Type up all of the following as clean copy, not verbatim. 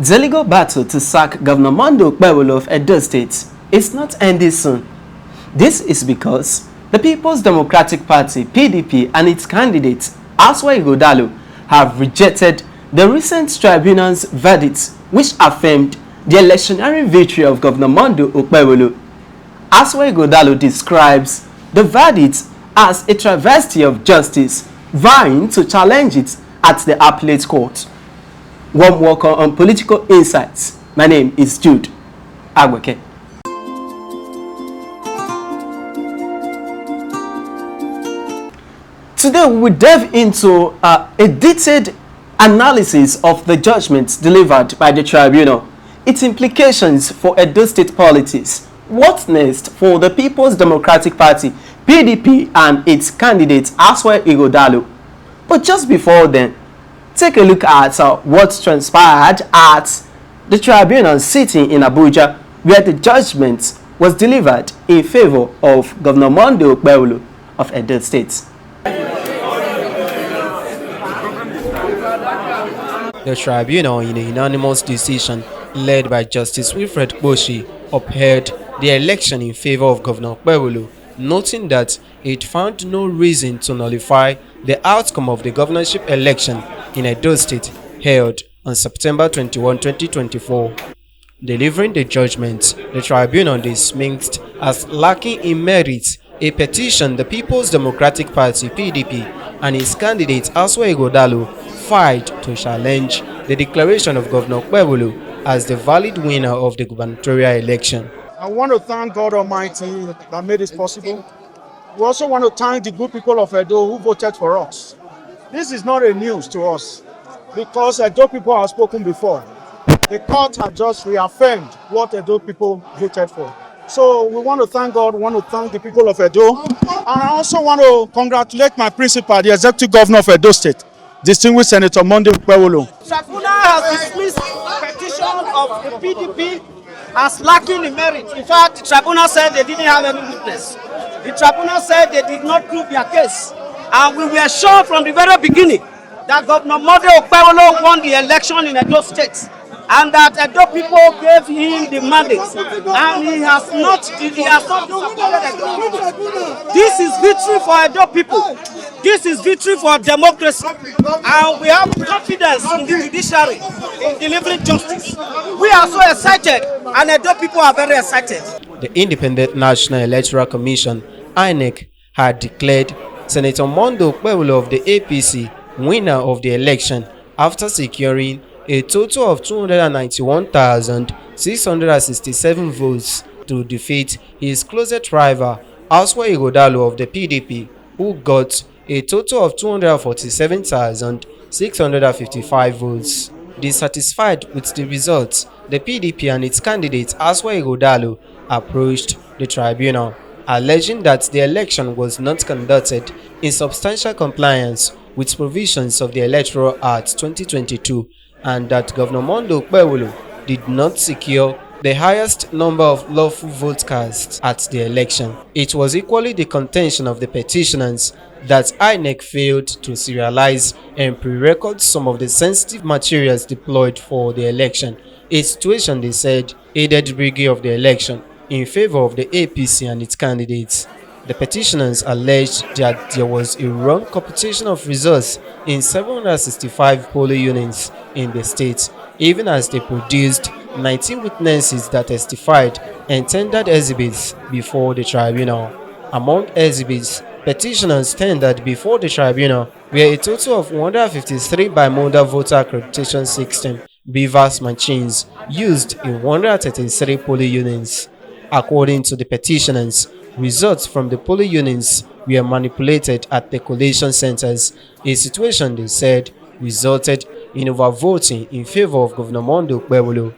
The legal battle to sack Governor Monday Okpebholo of Edo State is not ending soon. This is because the People's Democratic Party (PDP) and its candidate Aswa Ighodalo have rejected the recent tribunal's verdict, which affirmed the electionary victory of Governor Monday Okpebholo. Aswa Ighodalo describes the verdict as a travesty of justice, vying to challenge it at the appellate court. Warm welcome on Political Insights. My name is Jude Agweke. Today we will delve into a detailed analysis of the judgment delivered by the tribunal, its implications for Edo State politics, what next for the People's Democratic Party (PDP) and its candidate Aswa Ighodalo. But just before then, take a look at what transpired at the tribunal sitting in Abuja, where the judgment was delivered in favor of Governor Monday Okpebholo of Edo State. The tribunal, in a unanimous decision led by Justice Wilfred Boshi, upheld the election in favor of Governor Okpebholo, noting that it found no reason to nullify the outcome of the governorship election in Edo State held on September 21, 2024. Delivering the judgment, the tribunal dismissed as lacking in merit a petition the People's Democratic Party (PDP) and its candidate Aswa Ighodalo filed to challenge the declaration of Governor Okpebholo as the valid winner of the gubernatorial election. I want to thank God Almighty that made this possible. We also want to thank the good people of Edo who voted for us. This is not a news to us because Edo people have spoken before. The court has just reaffirmed what Edo people voted for. So we want to thank God, we want to thank the people of Edo. And I also want to congratulate my principal, the executive governor of Edo State, distinguished Senator Monday Okpebholo. Tribunal has dismissed the petition of the PDP as lacking in merit. In fact, the tribunal said they didn't have any witness. The tribunal said they did not prove their case. And we were sure from the very beginning that Governor Monday Okpebholo won the election in Edo State, and that Edo people gave him the mandate, and he has not disappointed Edo. This is victory for Edo people. This is victory for democracy, and we have confidence in the judiciary in delivering justice. We are so excited, and Edo people are very excited. The Independent National Electoral Commission (INEC) had declared Senator Monday Okpebholo of the APC winner of the election after securing a total of 291,667 votes to defeat his closest rival Aswa Ighodalo of the PDP, who got a total of 247,655 votes. Dissatisfied with the results, the PDP and its candidate Aswa Ighodalo approached the tribunal, alleging that the election was not conducted in substantial compliance with provisions of the Electoral Act 2022 and that Governor Monday Okpebholo did not secure the highest number of lawful vote cast at the election. It was equally the contention of the petitioners that INEC failed to serialize and pre-record some of the sensitive materials deployed for the election, a situation they said aided the rigging of the election in favor of the APC and its candidates. The petitioners alleged that there was a wrong computation of results in 765 polling units in the state, even as they produced 19 witnesses that testified and tendered exhibits before the tribunal. Among exhibits, petitioners tendered before the tribunal were a total of 153 bimodal voter accreditation system (VOS) machines used in 133 polling units. According to the petitioners, results from the polling units were manipulated at the collation centers, a situation they said resulted in overvoting in favor of Governor Monday Okpebholo.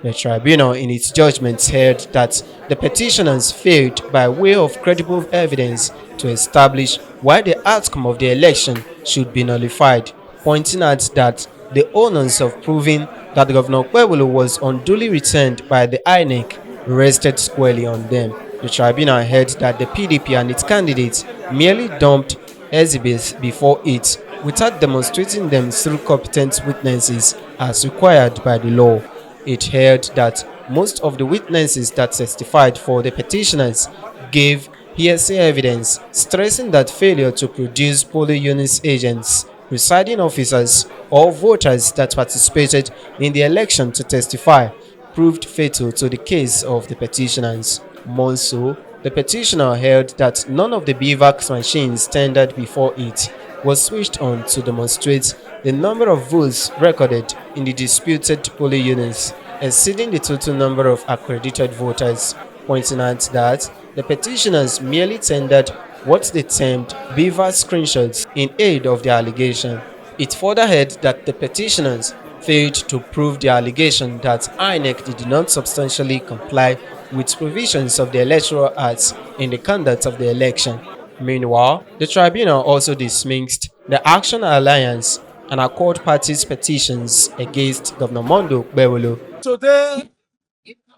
The tribunal in its judgment held that the petitioners failed by way of credible evidence to establish why the outcome of the election should be nullified, pointing out that the onus of proving that Governor Okpebholo was unduly returned by the INEC rested squarely on them. The tribunal held that the PDP and its candidates merely dumped exhibits before it without demonstrating them through competent witnesses as required by the law. It held that most of the witnesses that testified for the petitioners gave hearsay evidence, stressing that failure to produce polling unit agents, presiding officers, or voters that participated in the election to testify proved fatal to the case of the petitioners. More so, the petitioner held that none of the BVAC machines tendered before it was switched on to demonstrate the number of votes recorded in the disputed polling units exceeding the total number of accredited voters, pointing out that the petitioners merely tendered what they termed BVAC screenshots in aid of the allegation. It further held that the petitioners failed to prove the allegation that INEC did not substantially comply with provisions of the Electoral Act in the conduct of the election. Meanwhile, the tribunal also dismissed the Action Alliance and Accord Party's petitions against Governor Mondo Gbewolo. Today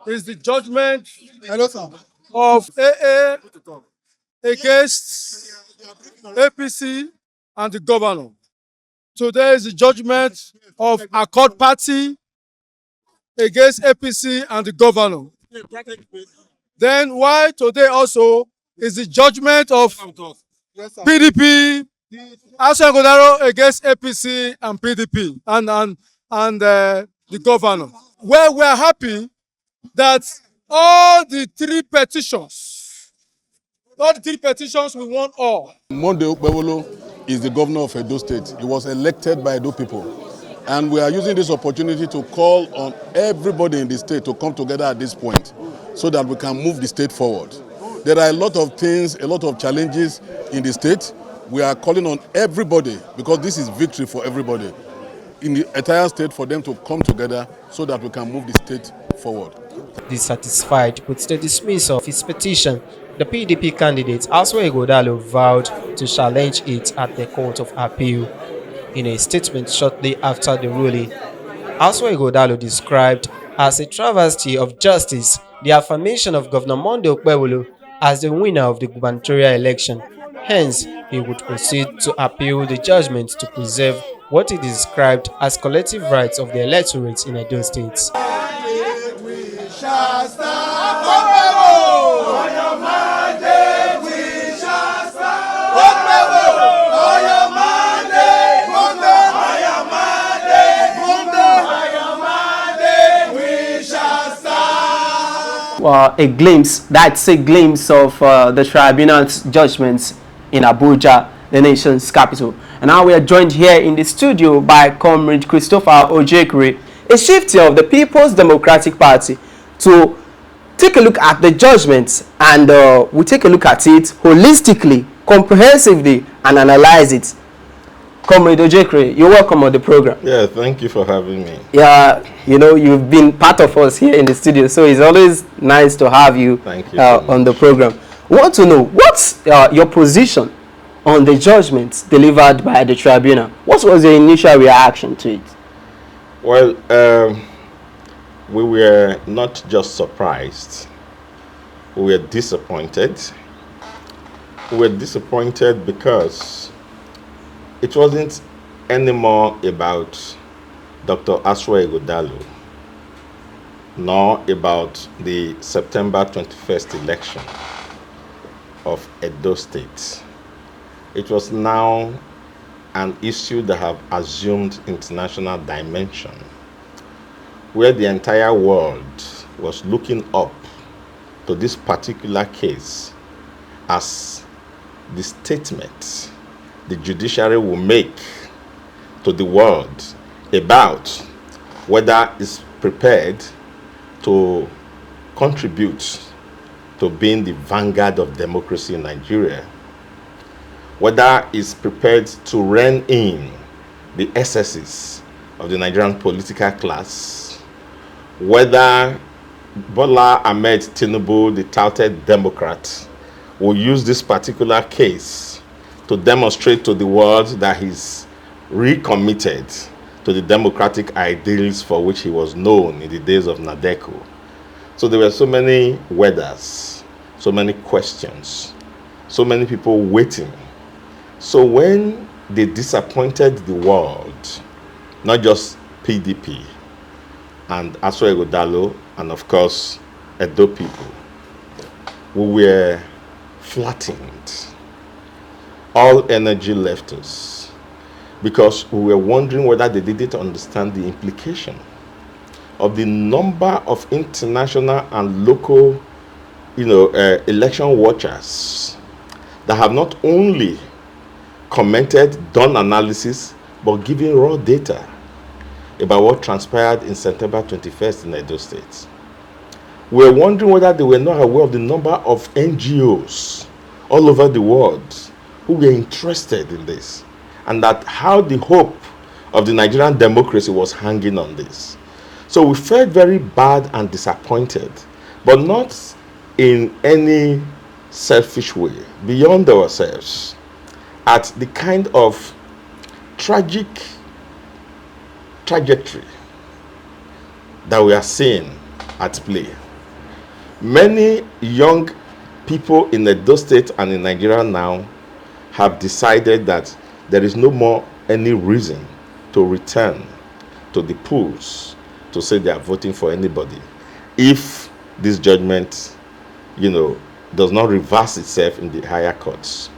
is the judgment of AA against APC and the governor. Today is the judgment of Accord Party against APC and the governor. Then why today also is the judgment of PDP, against APC and PDP and the governor. Well, we are happy that all the three petitions we won all. Mondo Gbewolo is the governor of Edo State. He was elected by Edo people. And we are using this opportunity to call on everybody in the state to come together at this point so that we can move the state forward. There are a lot of things, a lot of challenges in the state. We are calling on everybody because this is victory for everybody in the entire state for them to come together so that we can move the state forward. Dissatisfied with the dismissal of his petition, the PDP candidate Aswa Igodalo vowed to challenge it at the Court of Appeal. In a statement shortly after the ruling, Aswa Igodalo described as a travesty of justice the affirmation of Governor Mondo Gbewolo as the winner of the gubernatorial election. Hence, he would proceed to appeal the judgment to preserve what he described as collective rights of the electorate in Edo State. A glimpse, that's a glimpse of the tribunal's judgments in Abuja, the nation's capital. And now we are joined here in the studio by Comrade Christopher Ojekere, a chieftain of the People's Democratic Party, to take a look at the judgments, and we'll take a look at it holistically, comprehensively, and analyze it. Comrade Ojekere, you're welcome on the program. Yeah, thank you for having me. Yeah, you know, you've been part of us here in the studio, so it's always nice to have you, on the program. We want to know, what's your position on the judgments delivered by the tribunal? What was your initial reaction to it? Well, we were not just surprised, we were disappointed. We were disappointed because it wasn't anymore about Dr. Aswa Igodalo, nor about the September 21st election of Edo State. It was now an issue that have assumed international dimension, where the entire world was looking up to this particular case as the statement the judiciary will make to the world about whether it's prepared to contribute to being the vanguard of democracy in Nigeria, whether it's prepared to rein in the excesses of the Nigerian political class, whether Bola Ahmed Tinubu, the touted Democrat, will use this particular case to demonstrate to the world that he's recommitted to the democratic ideals for which he was known in the days of Nadeko. So there were so many whethers, so many questions, so many people waiting. So when they disappointed the world, not just PDP and Aswa Ighodalo and of course Edo people. We were flattened. All energy left us because we were wondering whether they didn't understand the implication of the number of international and local, election watchers that have not only commented, done analysis, but given raw data about what transpired in September 21st in Edo State. We were wondering whether they were not aware of the number of NGOs all over the world who were interested in this, and that how the hope of the Nigerian democracy was hanging on this. So we felt very bad and disappointed, but not in any selfish way, beyond ourselves, at the kind of tragic trajectory that we are seeing at play. Many young people in Edo State and in Nigeria now have decided that there is no more any reason to return to the polls to say they are voting for anybody if this judgment, does not reverse itself in the higher courts.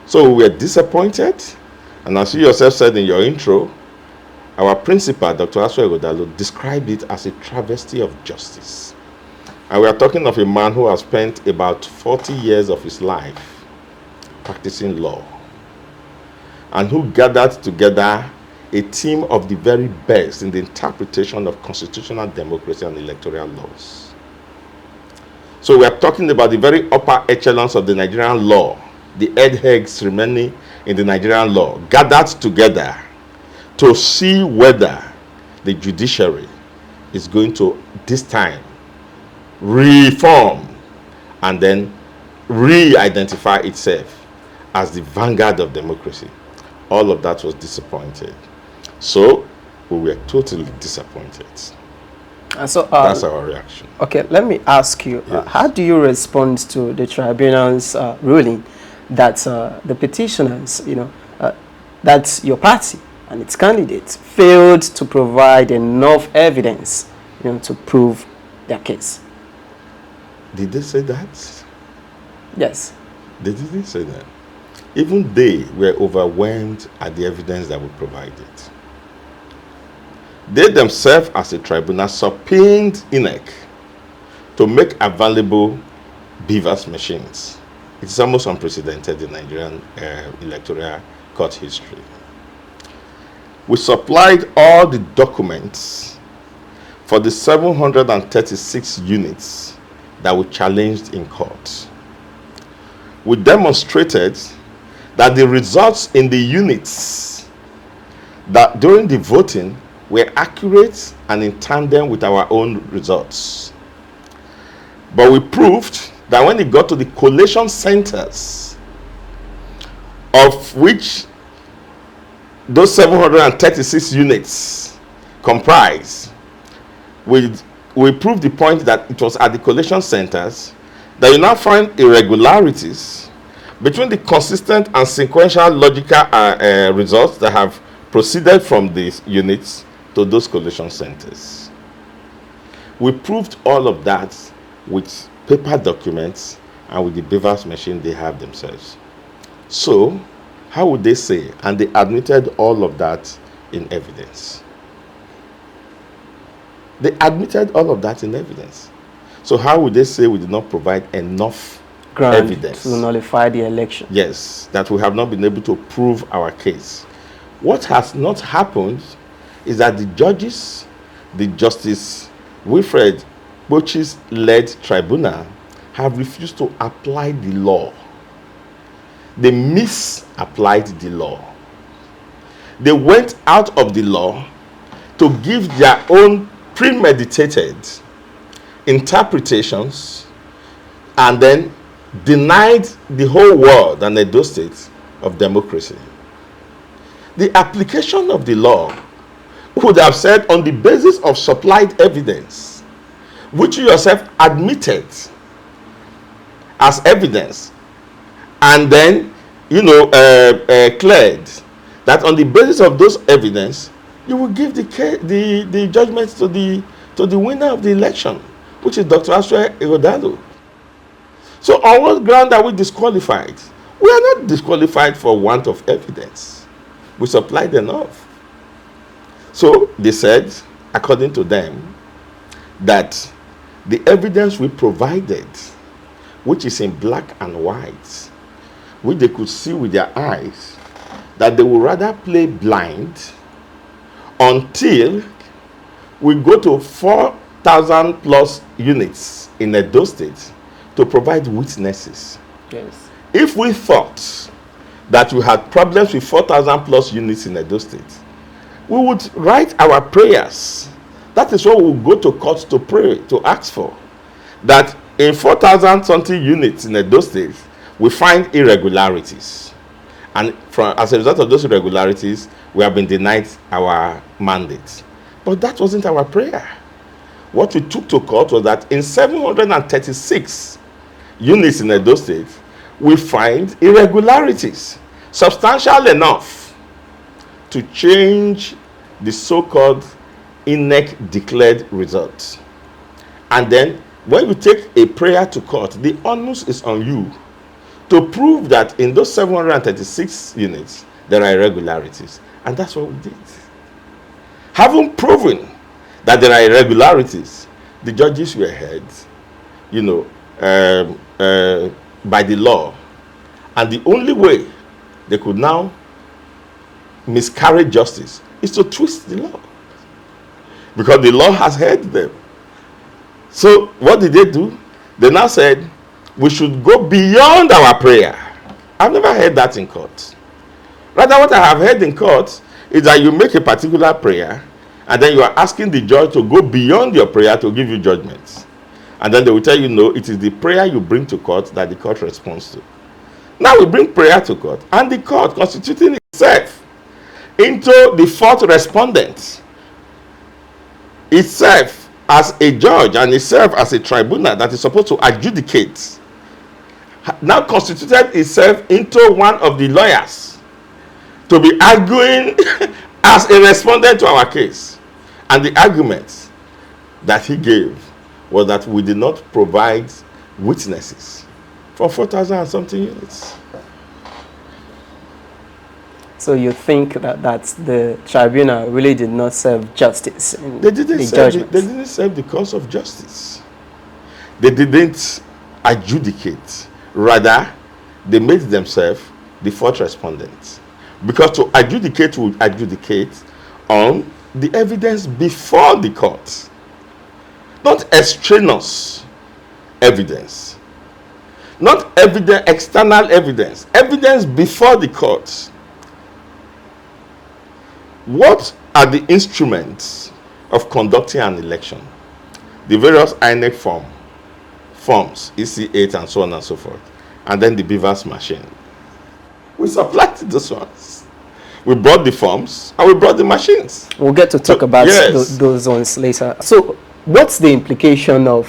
So we are disappointed, and as you yourself said in your intro, our principal, Dr. Aswa Ighodalo, described it as a travesty of justice. And we are talking of a man who has spent about 40 years of his life practicing law, and who gathered together a team of the very best in the interpretation of constitutional democracy and electoral laws. So we are talking about the very upper echelons of the Nigerian law, the heads remaining in the Nigerian law, gathered together to see whether the judiciary is going to, this time, reform and then re-identify itself as the vanguard of democracy. All of that was disappointed. So we were totally disappointed. And so that's our reaction. Okay, let me ask you, Yes. how do you respond to the tribunal's ruling that the petitioners, that your party and its candidates failed to provide enough evidence, to prove their case? Did they say that? Yes. They didn't say that. Even they were overwhelmed at the evidence that we provided. They themselves, as a tribunal, subpoenaed INEC to make available BVAS machines. It's almost unprecedented in Nigerian electoral court history. We supplied all the documents for the 736 units that we challenged in court. We demonstrated that the results in the units that during the voting were accurate and in tandem with our own results. But we proved that when it got to the collation centers, of which those 736 units comprise, we proved the point that it was at the collation centers that you now find irregularities between the consistent and sequential logical results that have proceeded from these units to those collation centers. We proved all of that with paper documents and with the BVAS machine they have themselves. So, how would they say? And they admitted all of that in evidence. They admitted all of that in evidence. So how would they say we did not provide enough evidence to nullify the election? Yes, that we have not been able to prove our case. What has not happened is that the judges, the Justice Wilfred Bochi's led tribunal, have refused to apply the law. They misapplied the law. They went out of the law to give their own premeditated interpretations and then denied the whole world and Edo State of democracy. The application of the law would have said, on the basis of supplied evidence, which you yourself admitted as evidence, and then, cleared, that on the basis of those evidence, you will give the judgment to the winner of the election, which is Dr. Aswe Ighodalo. So on what ground are we disqualified? We are not disqualified for want of evidence. We supplied enough. So they said, according to them, that the evidence we provided, which is in black and white, which they could see with their eyes, that they would rather play blind until we go to 4,000 plus units in Edo State to provide witnesses. Yes. If we thought that we had problems with 4,000 plus units in Edo State, we would write our prayers. That is what we will go to court to pray, to ask for. That in 4,000 something units in Edo State, we find irregularities. And as a result of those irregularities, we have been denied our mandate. But that wasn't our prayer. What we took to court was that in 736 units in Edo State, we find irregularities substantial enough to change the so-called INEC declared results. And then when you take a prayer to court, the onus is on you to prove that in those 736 units there are irregularities. And that's what we did. Having proven that there are irregularities, the judges were heard, by the law. And the only way they could now miscarry justice is to twist the law, because the law has heard them. So what did they do? They now said we should go beyond our prayer. I've never heard that in court. Rather, what I have heard in court is that you make a particular prayer and then you are asking the judge to go beyond your prayer to give you judgments. And then they will tell you, no, it is the prayer you bring to court that the court responds to. Now we bring prayer to court, and the court, constituting itself into the fourth respondent, itself as a judge and itself as a tribunal that is supposed to adjudicate, now constituted itself into one of the lawyers to be arguing as a respondent to our case. And the argument that he gave was that we did not provide witnesses for 4,000 and something units. So you think that the tribunal really did not serve justice in They didn't serve the cause of justice. They didn't adjudicate. Rather, they made themselves the fourth respondent. Because to adjudicate would adjudicate on the evidence before the court, not extraneous evidence, not external evidence, evidence before the court. What are the instruments of conducting an election? The various INEC forms, EC8 and so on and so forth, and then the Beavers machine. We supplied those ones. We brought the forms and we brought the machines. We'll get to talk about yes. those ones later. So what's the implication of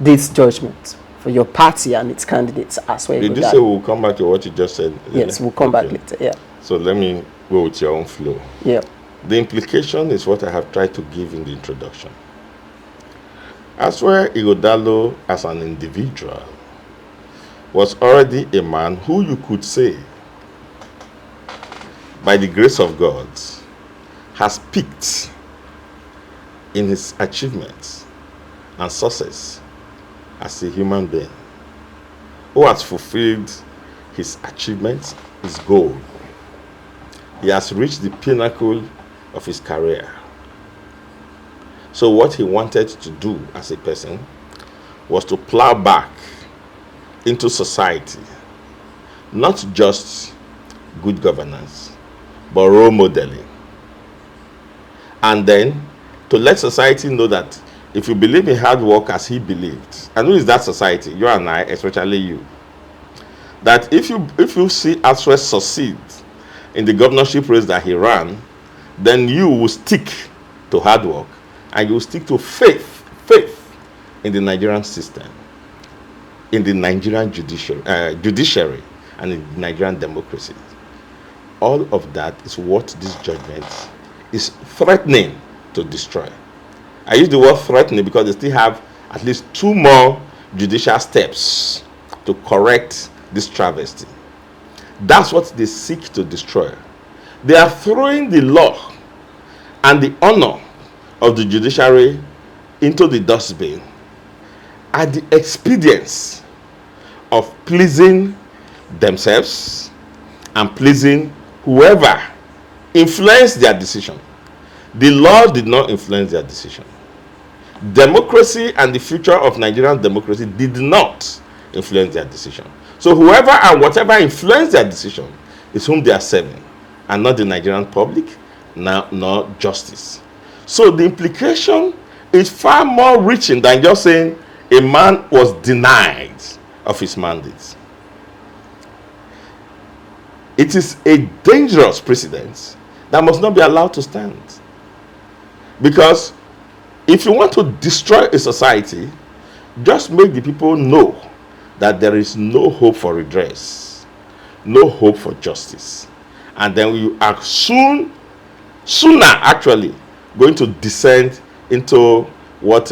this judgment for your party and its candidates as well? Did you say we'll come back to what you just said? Yes, we'll come back later, yeah. So let me go with your own flow. Yeah. The implication is what I have tried to give in the introduction. Aswe Ighodalo as an individual was already a man who you could say, by the grace of God, has peaked in his achievements and success as a human being, who has fulfilled his achievements, his goal. He has reached the pinnacle of his career. So what he wanted to do as a person was to plow back into society, not just good governance, but role modeling. And then to let society know that if you believe in hard work as he believed, and who is that society? You and I, especially you. That if you see Aswe succeed in the governorship race that he ran, then you will stick to hard work and you will stick to faith in the Nigerian system, in the Nigerian judiciary and in the Nigerian democracy. all of that is what this judgment is threatening to destroy. I use the word threatening because they still have at least 2 more judicial steps to correct this travesty. That's what they seek to destroy. They are throwing the law and the honor of the judiciary into the dustbin at the expedience of pleasing themselves and pleasing whoever influenced their decision. The law did not influence their decision. Democracy and the future of Nigerian democracy did not influence their decision. So whoever and whatever influenced their decision is whom they are serving, and not the Nigerian public, nor justice. So the implication is far more reaching than just saying a man was denied of his mandate. It is a dangerous precedent that must not be allowed to stand. Because if you want to destroy a society, just make the people know that there is no hope for redress, no hope for justice. And then you are sooner actually going to descend into what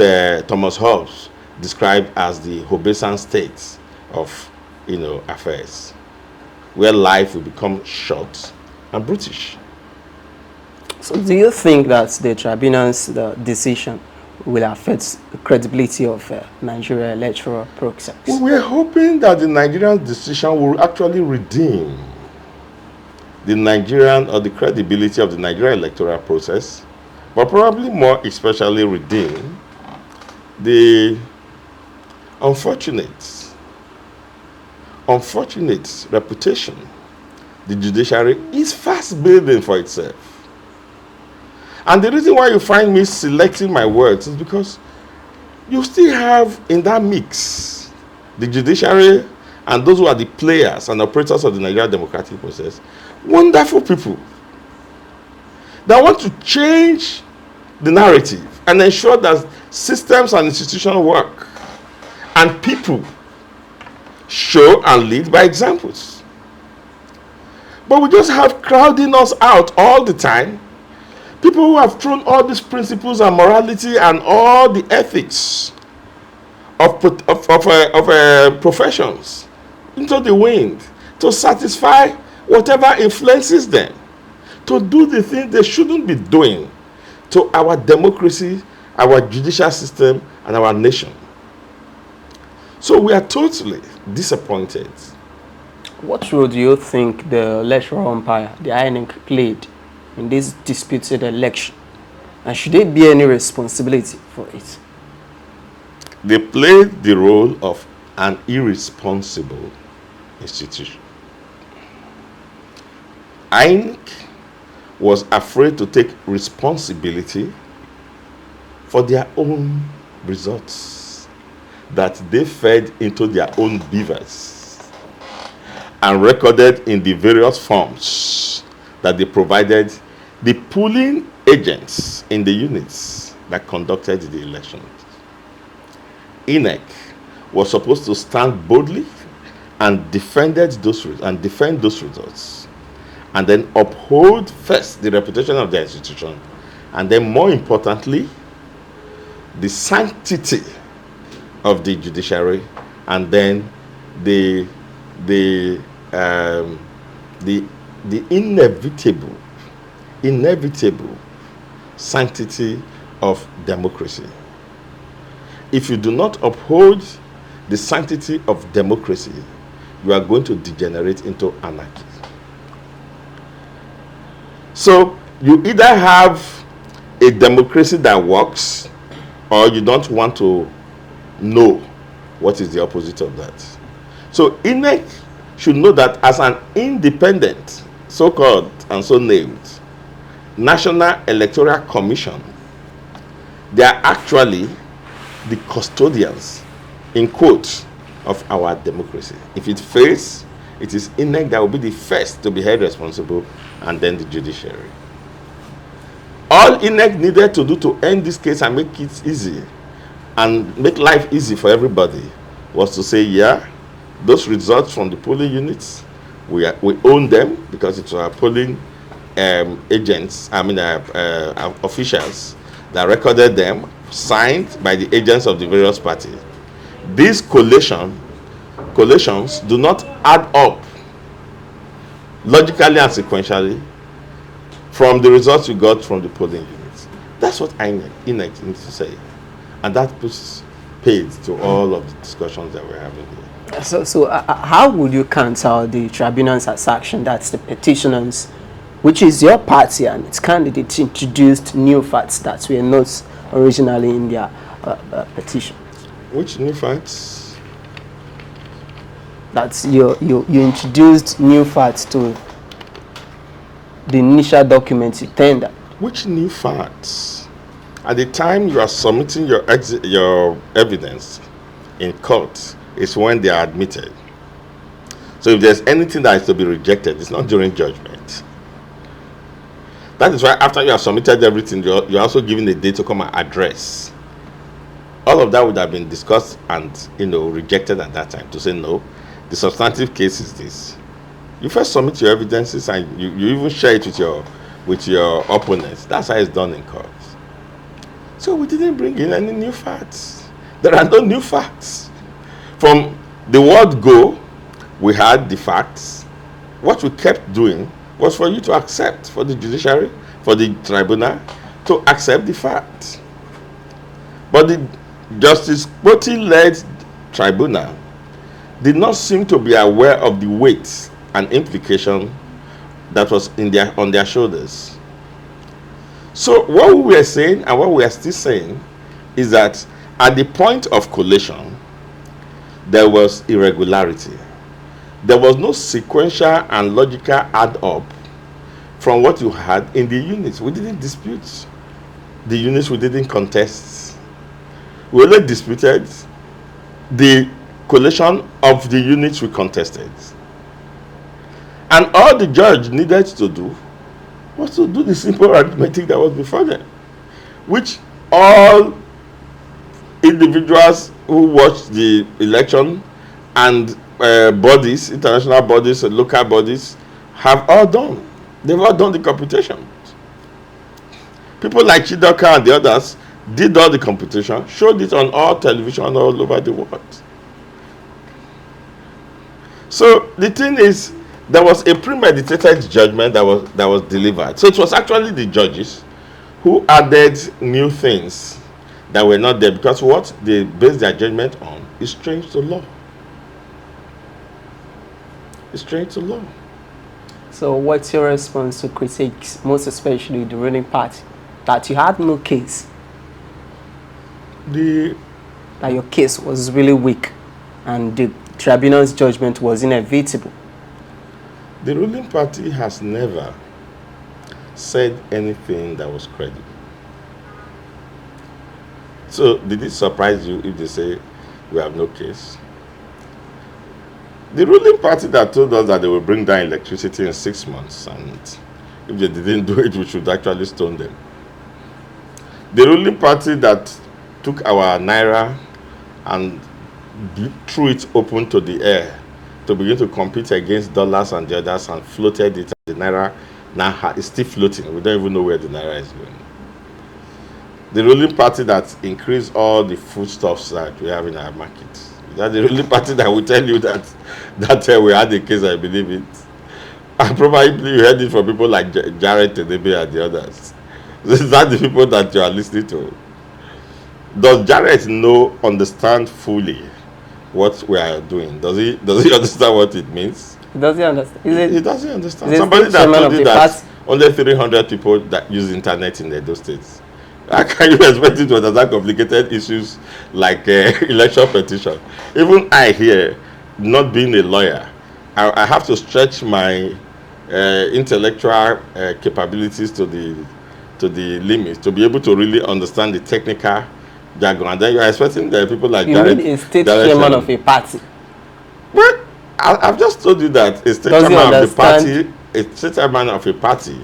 Thomas Hobbes described as the Hobbesian state of affairs, where life will become short and brutish. So do you think that the tribunal's decision will affect the credibility of Nigeria electoral process? We are hoping that the Nigerian decision will actually redeem the Nigerian or the credibility of the Nigerian electoral process, but probably more especially redeem the unfortunate reputation the judiciary is fast building for itself. And the reason why you find me selecting my words is because you still have in that mix the judiciary and those who are the players and operators of the Nigerian democratic process, wonderful people that want to change the narrative and ensure that systems and institutions work and people show and lead by examples. But we just have crowding us out all the time. People who have thrown all these principles and morality and all the ethics of professions into the wind to satisfy whatever influences them, to do the things they shouldn't be doing to our democracy, our judicial system, and our nation. So we are totally disappointed. What role do you think the electoral umpire, the INEC, played in this disputed election? And should there be any responsibility for it? They played the role of an irresponsible institution. INEC was afraid to take responsibility for their own results that they fed into their own beavers and recorded in the various forms that they provided the polling agents in the units that conducted the elections. INEC was supposed to stand boldly and defend those results, and then uphold first the reputation of the institution, and then more importantly, the sanctity of the judiciary, and then the inevitable sanctity of democracy. If you do not uphold the sanctity of democracy, you are going to degenerate into anarchy. So you either have a democracy that works, or you don't want to know what is the opposite of that. So INEC should know that as an independent, so-called and so named, National Electoral Commission, they are actually the custodians, in quotes, of our democracy. If it fails, it is INEC that will be the first to be held responsible, and then the judiciary. All INEC needed to do to end this case and make it easy and make life easy for everybody was to say, yeah, those results from the polling units We own them because it was our polling agents, officials that recorded them, signed by the agents of the various parties. These collations do not add up logically and sequentially from the results you got from the polling units. That's what INEC needs to say. And that puts paid to all of the discussions that we're having here. So how would you counter the tribunal's assertion that the petitioners, which is your party and its candidates, introduced new facts that were not originally in their petition? Which new facts? That you introduced new facts to the initial document you tendered. Which new facts? At the time you are submitting your evidence in court is when they are admitted. So if there's anything that is to be rejected, it's not during judgment. That is why after you have submitted everything, you're also given a date to come and address. All of that would have been discussed and rejected at that time to say no. The substantive case is this. You first submit your evidences and you even share it with your opponents. That's how it's done in court. So we didn't bring in any new facts. There are no new facts. From the word go, we had the facts. What we kept doing was for you to accept, for the judiciary, for the tribunal, to accept the fact. But the Justice Kpoti-led tribunal did not seem to be aware of the weight and implication that was on their shoulders. So what we were saying and what we are still saying is that at the point of collation, there was irregularity. There was no sequential and logical add-up from what you had in the units. We didn't dispute the units, we didn't contest. We only disputed the collation of the units we contested. And all the judge needed to do was to do the simple arithmetic that was before them, which all individuals who watched the election and bodies, international bodies and local bodies, have all done. They've all done the computations. People like Chidoka and the others did all the computation, showed it on all television all over the world. So the thing is, there was a premeditated judgment that was delivered. So it was actually the judges who added new things that were not there, because what they based their judgment on is strange to law. It's strange to law. So what's your response to critics, most especially the ruling party, that you had no case? That your case was really weak and the tribunal's judgment was inevitable? The ruling party has never said anything that was credible. So did it surprise you if they say we have no case? The ruling party that told us that they will bring down electricity in 6 months, and if they didn't do it, we should actually stone them. The ruling party that took our naira and threw it open to the air to begin to compete against dollars and the others and floated it. The naira now is still floating. We don't even know where the naira is going. The ruling party that increased all the foodstuffs that we have in our market. That's the ruling party that will tell you that we had a case, I believe it. And probably you heard it from people like Jared Tedebe and the others. Is that the people that you are listening to? Does Jared understand fully what we are doing? Does he understand what it means? Does he understand? He doesn't understand. Somebody that told you that only 300 people that use internet in those states. How can you expect it to understand complicated issues like election petition? Even I here, not being a lawyer, I have to stretch my intellectual capabilities to the limits to be able to really understand the technical jargon. And then you are expecting the people like Jared. You mean a state chairman of a party? Well, I've just told you that a state chairman of a party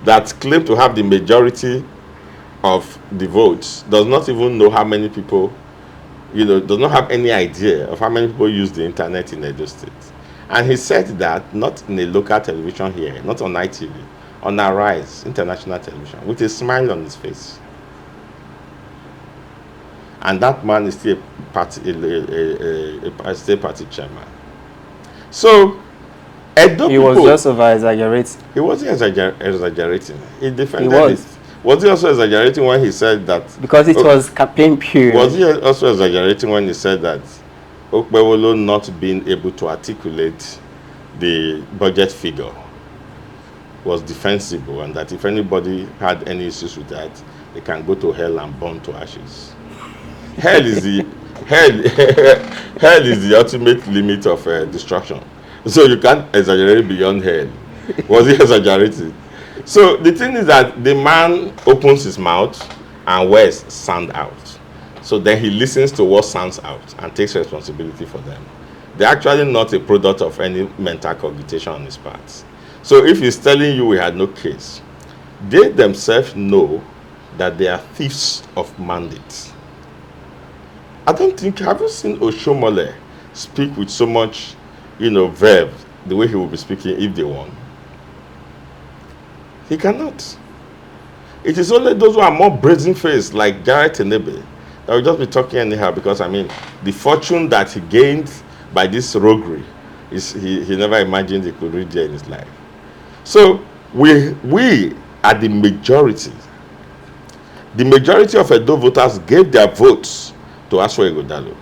that claimed to have the majority of the votes does not even know how many people, does not have any idea of how many people use the internet in Edo State. And he said that not in a local television here, not on ITV, on Arise, international television, with a smile on his face. And that man is still a state party chairman. So, Edo He was just over-exaggerating. He wasn't exaggerating. He defended it. Was he also exaggerating when he said that? Because it was campaign period. Was he also exaggerating when he said that Okpebholo not being able to articulate the budget figure was defensible, and that if anybody had any issues with that, they can go to hell and burn to ashes? Hell is the hell is the ultimate limit of destruction. So you can't exaggerate beyond hell. Was he exaggerating? So the thing is that the man opens his mouth and words sound out. So then he listens to what sounds out and takes responsibility for them. They're actually not a product of any mental cogitation on his part. So if he's telling you we had no case, they themselves know that they are thieves of mandates. I don't think, have you seen Oshomole speak with so much, verve, the way he will be speaking if they won? He cannot. It is only those who are more brazen-faced, like Garrett Enebe, that will just be talking anyhow, because, the fortune that he gained by this roguery, he never imagined he could reach there in his life. So, we are the majority. The majority of Edo voters gave their votes to Aswa Ighodalo.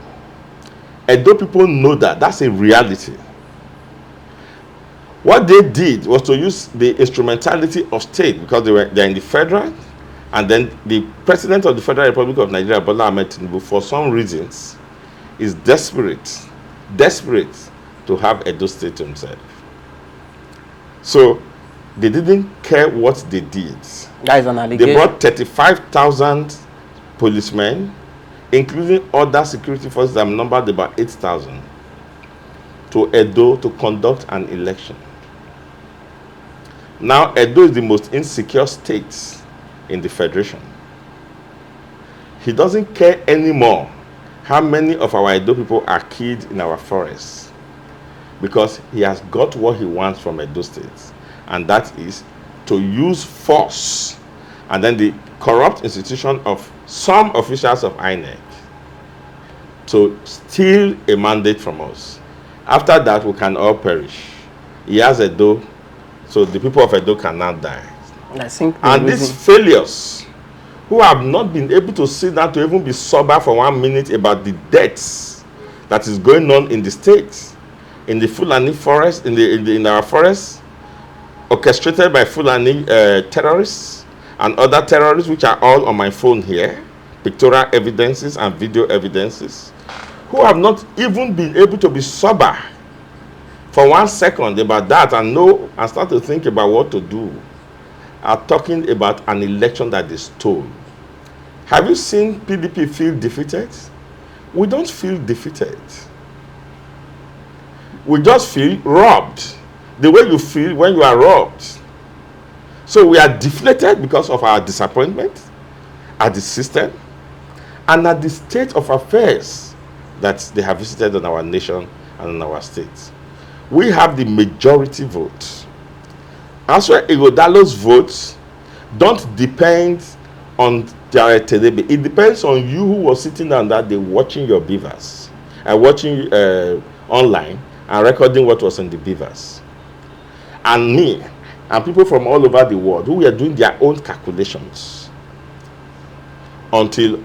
Edo people know that. That's a reality. What they did was to use the instrumentality of state, because they're in the federal, and then the president of the Federal Republic of Nigeria, Bola Ahmed Tinubu, for some reasons, is desperate to have Edo State to himself. So they didn't care what they did. That is an allegation. They brought 35,000 policemen, including other security forces that numbered about 8,000, to Edo to conduct an election. Now, Edo is the most insecure state in the federation. He doesn't care anymore how many of our Edo people are killed in our forests, because he has got what he wants from Edo State, and that is to use force and then the corrupt institution of some officials of INEC to steal a mandate from us. After that, we can all perish. He has Edo, so the people of Edo cannot die. And these failures, who have not been able to sit down to even be sober for 1 minute about the deaths that is going on in the states, in the Fulani forest, in our forests, orchestrated by Fulani terrorists and other terrorists, which are all on my phone here, pictorial evidences and video evidences, who have not even been able to be sober for 1 second about that and know and start to think about what to do, are talking about an election that they stole. Have you seen PDP feel defeated? We don't feel defeated. We just feel robbed, the way you feel when you are robbed. So we are deflated because of our disappointment at the system and at the state of affairs that they have visited on our nation and on our state. We have the majority vote. Aswa Ighodalo's votes don't depend on Garrett Enebe. It depends on you who was sitting down that day watching your beavers and watching online and recording what was in the beavers. And me and people from all over the world who were doing their own calculations until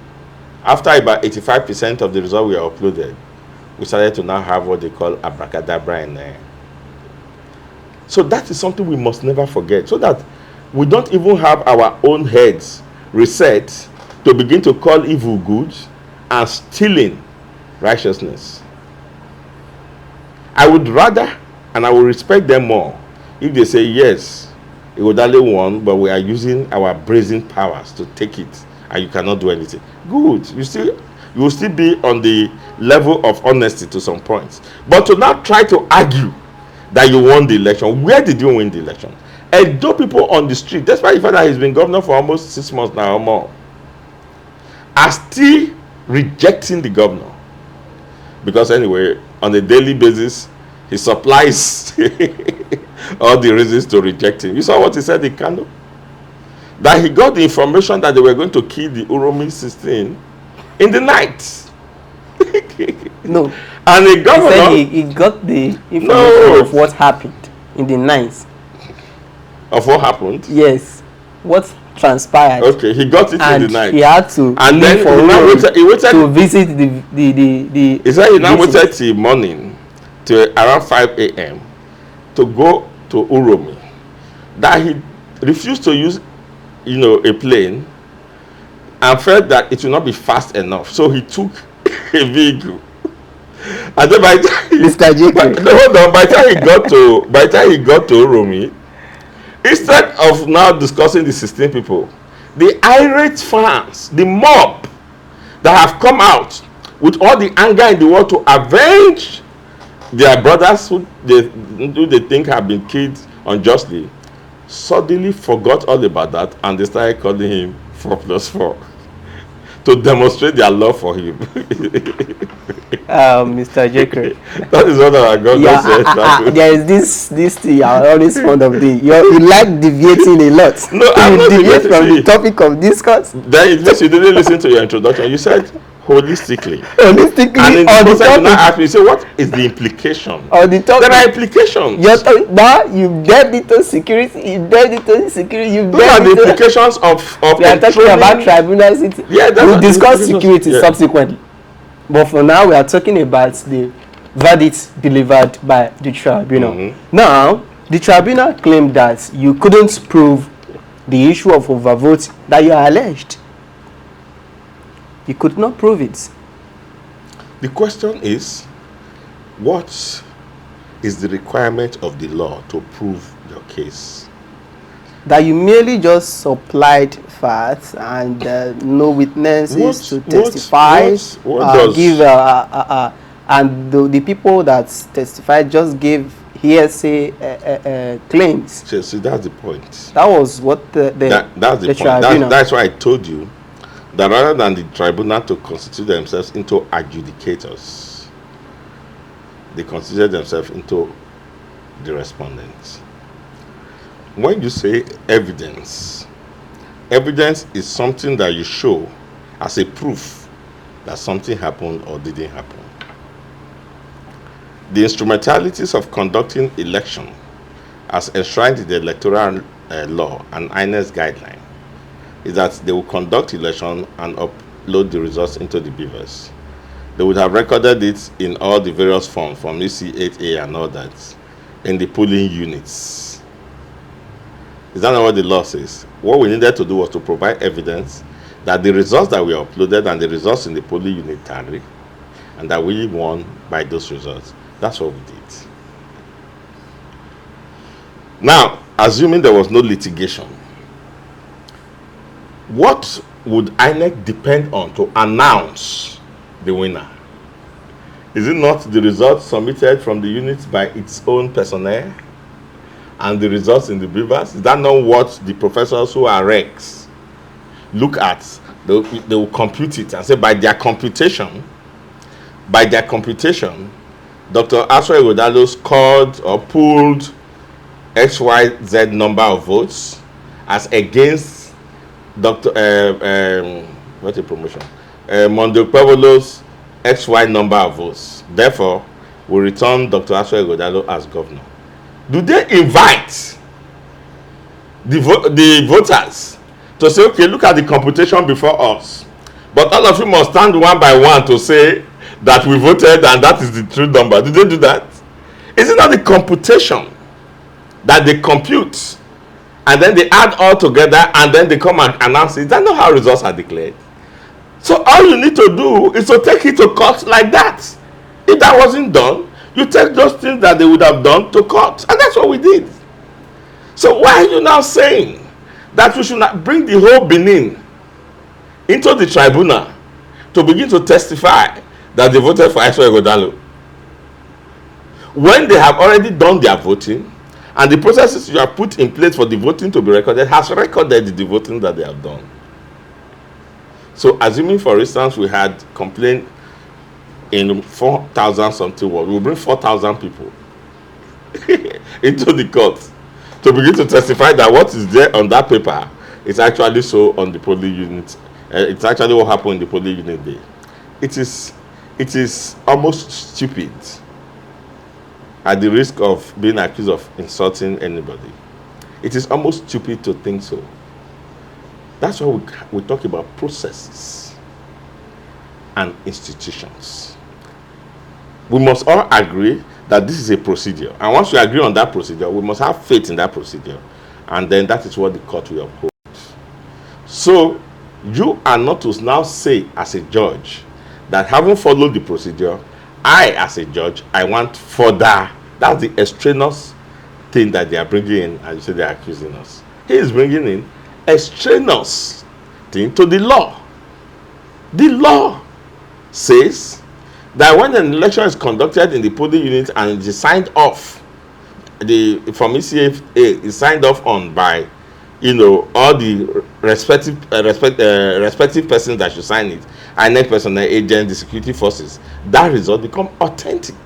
after about 85% of the results were uploaded, we started to now have what they call abracadabra in there. So that is something we must never forget, so that we don't even have our own heads reset to begin to call evil good and stealing righteousness. I would rather, and I will respect them more, if they say, yes, Ighodalo won, but we are using our brazen powers to take it, and you cannot do anything. Good. You will still be on the level of honesty to some points. But to now try to argue that you won the election, where did you win the election? Edo people on the street, despite the fact that he's been governor for almost 6 months now or more, are still rejecting the governor. Because anyway, on a daily basis, he supplies all the reasons to reject him. You saw what he said in Kano? That he got the information that they were going to kill the Uromi 16 in the night. No. And the governor... He got the information of what happened in the night. Of what happened? Yes. What transpired. Okay, he got it in the night. He had to and then he waited to visit the he said he now waited till morning, till around 5 a.m. to go to Uromi. That he refused to use, a plane and felt that it will not be fast enough. So he took a vehicle. And then by the time he got to Uromi, instead of now discussing the 16 people, the irate fans, the mob that have come out with all the anger in the world to avenge their brothers who they think have been killed unjustly, suddenly forgot all about that and they started calling him 4+4 to demonstrate their love for him. Mr. Jacob. That is what our governor said. There is this thing I'm always fond of doing. You like deviating a lot. No, I'm not deviate from the topic of discourse. Then it means you didn't listen to your introduction. You said holistically. And in the process, you now ask me, you say, what is the implication? On the topic. There are implications. Now you delved into security, Those are the implications of we are talking about tribunals. Yeah, we'll discuss security subsequently. But for now, we are talking about the verdict delivered by the tribunal. Mm-hmm. Now, the tribunal claimed that you couldn't prove the issue of overvote that you are alleged. You could not prove it. The question is, what is the requirement of the law to prove your case? That you merely just supplied facts and no witnesses to testify, and the people that testified just gave hearsay claims. See, that's the point. That was what that's the point. That's why I told you that rather than the tribunal to constitute themselves into adjudicators, they consider themselves into the respondents. When you say evidence, evidence is something that you show as a proof that something happened or didn't happen. The instrumentalities of conducting election as enshrined in the electoral law and INEC's guideline is that they will conduct election and upload the results into the BVOS. They would have recorded it in all the various forms from EC8A and all that in the polling units. Is that not what the law says? What we needed to do was to provide evidence that the results that were uploaded and the results in the polling unit tally, and that we won by those results. That's what we did. Now, assuming there was no litigation, what would INEC depend on to announce the winner? Is it not the results submitted from the units by its own personnel and the results in the BVAS? Is that not what the professors who are recs look at? They will compute it and say by their computation, Dr. Aswa Igodalo scored or pulled XYZ number of votes as against Dr. Mondo Pueblo's XY number of votes. Therefore, we return Dr. Aswa Igodalo as governor. Do they invite the voters to say, okay, look at the computation before us, but all of you must stand one by one to say that we voted and that is the true number? Do they do that? Is it not the computation that they compute and then they add all together and then they come and announce it? Is that not how results are declared? So all you need to do is to take it to court like that. If that wasn't done, you take those things that they would have done to court. And that's what we did. So why are you now saying that we should not bring the whole Benin into the tribunal to begin to testify that they voted for Aswa Igodalo, when they have already done their voting and the processes you have put in place for the voting to be recorded has recorded the voting that they have done? So assuming, for instance, we had complained in 4,000 something words, we'll bring 4,000 people into the court to begin to testify that what is there on that paper is actually so on the polling unit. It's actually what happened in the polling unit day. It is almost stupid, at the risk of being accused of insulting anybody. It is almost stupid to think so. That's why we talk about processes and institutions. We must all agree that this is a procedure. And once we agree on that procedure, we must have faith in that procedure. And then that is what the court will uphold. So you are not to now say as a judge that having followed the procedure, I as a judge, I want further. That's the extraneous thing that they are bringing in, and you say they are accusing us. He is bringing in extraneous thing to the law. The law says that when an election is conducted in the polling unit and it is signed off, from ECFA is signed off on by, all the respective persons that should sign it, INEC personnel, agents, the security forces, that result become authentic.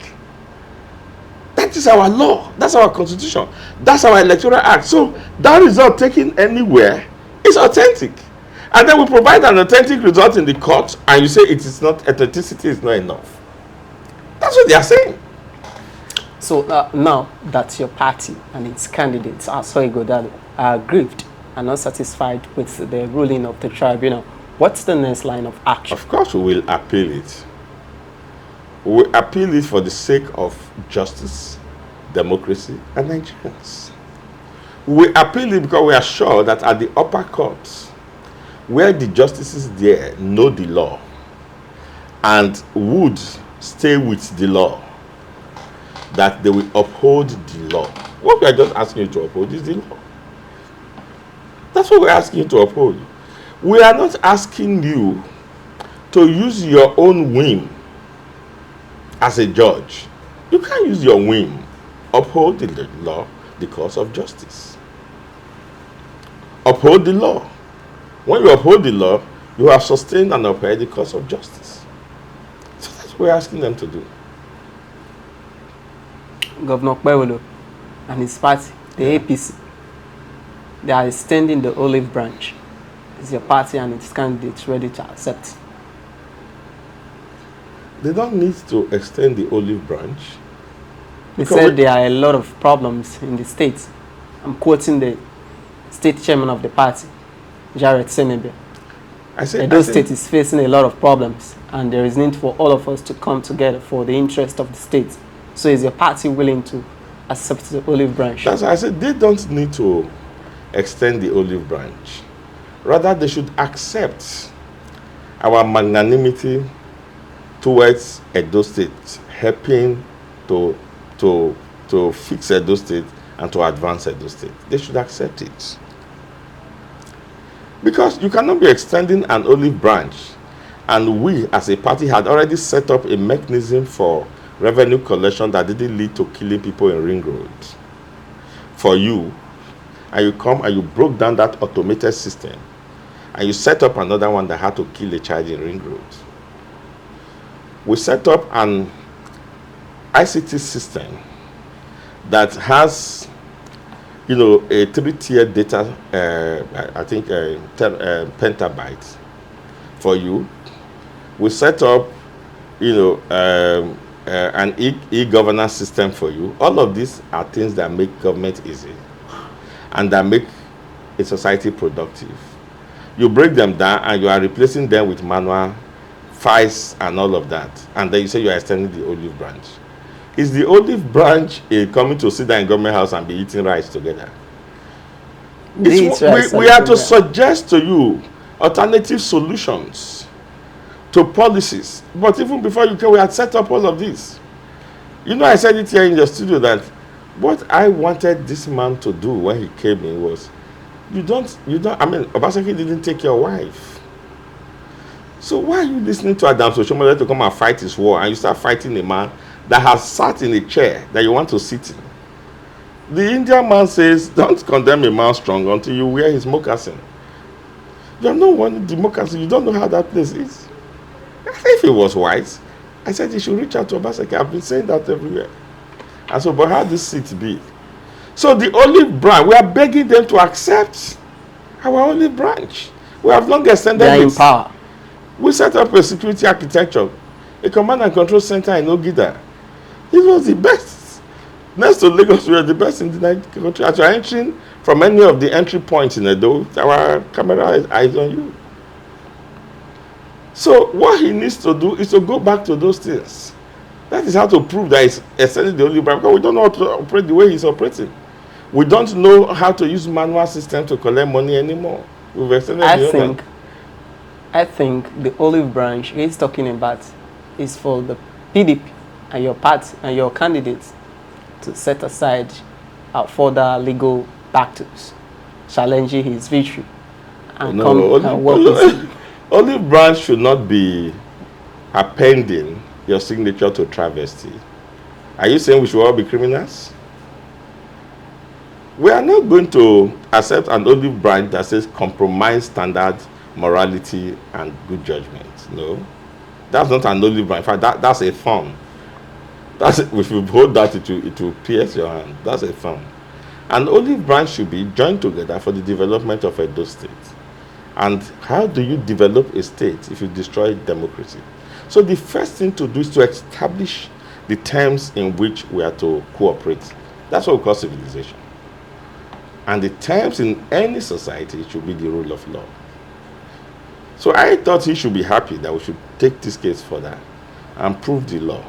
That is our law. That's our constitution. That's our electoral act. So that result taken anywhere is authentic. And then we provide an authentic result in the court, and you say it is not, authenticity is not enough. That's what they are saying. So now that your party and its candidates, Aso Ighodalo, are aggrieved and not satisfied with the ruling of the tribunal, what's the next line of action? Of course we will appeal it. We appeal it for the sake of justice, democracy, and Nigerians. We appeal it because we are sure that at the upper courts, where the justices there know the law and would stay with the law, that they will uphold the law. What we are just asking you to uphold is the law. That's what we're asking you to uphold. We are not asking you to use your own whim as a judge. You can't use your whim. Uphold the law, the cause of justice. Uphold the law. When you uphold the law, you have sustained and upheld the cause of justice. So that's what we're asking them to do. Governor Kpewolo and his party, the APC, they are extending the olive branch. Is your party and its candidates ready to accept? They don't need to extend the olive branch. They said there are a lot of problems in the state. I'm quoting the state chairman of the party, Jared Senebe. Edo State is facing a lot of problems, and there is need for all of us to come together for the interest of the state. So is your party willing to accept the olive branch? That's why I said they don't need to extend the olive branch. Rather, they should accept our magnanimity towards Edo State, helping to fix Edo State and to advance Edo State. They should accept it. Because you cannot be extending an olive branch, and we as a party had already set up a mechanism for revenue collection that didn't lead to killing people in Ring Road. For you, and you come and you broke down that automated system, and you set up another one that had to kill a child in Ring Road. We set up an ICT system that has, a 3-tier data, I think 10 petabytes for you. We set up, an e-governance system for you. All of these are things that make government easy and that make a society productive. You break them down and you are replacing them with manual files and all of that. And then you say you are extending the olive branch. Is the olive branch coming to sit down in government house and be eating rice together? We are to suggest to you alternative solutions to policies. But even before you came, we had set up all of this. I said it here in your studio that what I wanted this man to do when he came in was, Obaseki didn't take your wife. So why are you listening to Adam Soshomole to come and fight his war, and you start fighting a man that has sat in a chair that you want to sit in? The Indian man says, don't condemn a man strong until you wear his moccasin. You have no one democracy. You don't know how that place is. If it was white, I said he should reach out to Obaseki. I've been saying that everywhere. And so, but how this seat be? So the olive branch, we are begging them to accept our olive branch. We have long extended They are in it. power. We set up a security architecture, a command and control center in Ogida. It was the best. Next to Lagos, we are the best in the country. As you are entering from any of the entry points in Edo, our camera is eyes on you. So what he needs to do is to go back to those things. That is how to prove that he's extending the olive branch, because we don't know how to operate the way he's operating. We don't know how to use manual system to collect money anymore. We've extended I think the olive branch he's talking about is for the PDP and your party and your candidates to set aside further legal battles, challenging his victory, and olive branch should not be appending your signature to travesty. Are you saying we should all be criminals? We are not going to accept an olive branch that says compromise standard morality and good judgment. No, that's not an olive branch. In fact, that's a thorn. If you hold that, it will pierce your hand. That's a thorn. An olive branch should be joined together for the development of Edo State. And how do you develop a state if you destroy democracy? So the first thing to do is to establish the terms in which we are to cooperate. That's what we call civilization. And the terms in any society should be the rule of law. So I thought he should be happy that we should take this case further and prove the law.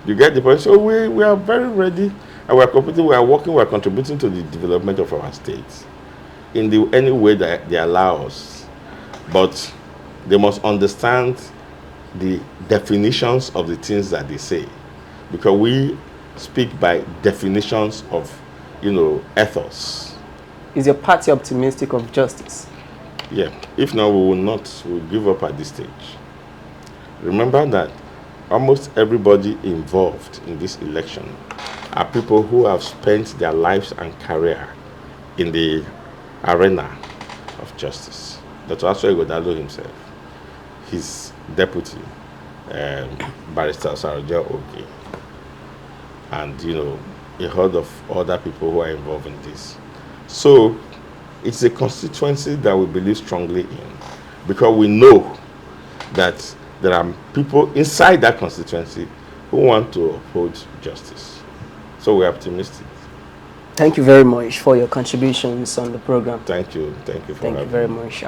You get the point? So we are very ready, and we are competing, we are working, we are contributing to the development of our states in any way that they allow us. But they must understand the definitions of the things that they say, because we speak by definitions of, ethos. Is your party optimistic of justice? Yeah. If not, we will not. We'll give up at this stage. Remember that almost everybody involved in this election are people who have spent their lives and career in the arena of justice. Dr. Aswa Godalo himself, his deputy, Barrister Saroja Oge, and a horde of other people who are involved in this. So it's a constituency that we believe strongly in, because we know that there are people inside that constituency who want to uphold justice. So we're optimistic. Thank you very much for your contributions on the program. Thank you. Thank you for Thank you having very me. much.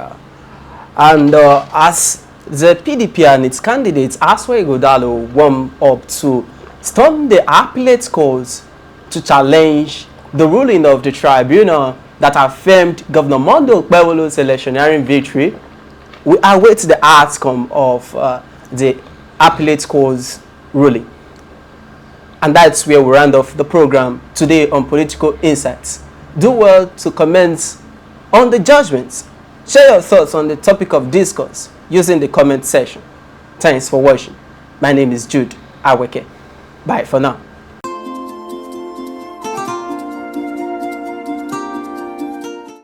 And as the PDP and its candidates, Aswa Godalo warm up to storm the appellate courts to challenge the ruling of the tribunal that affirmed Governor Mondo Okpebholo's electioneering victory, we await the outcome of the appellate court's ruling. And that's where we round off the program today on Political Insights. Do well to comment on the judgments. Share your thoughts on the topic of discourse using the comment section. Thanks for watching. My name is Jude Aweke. Bye for now.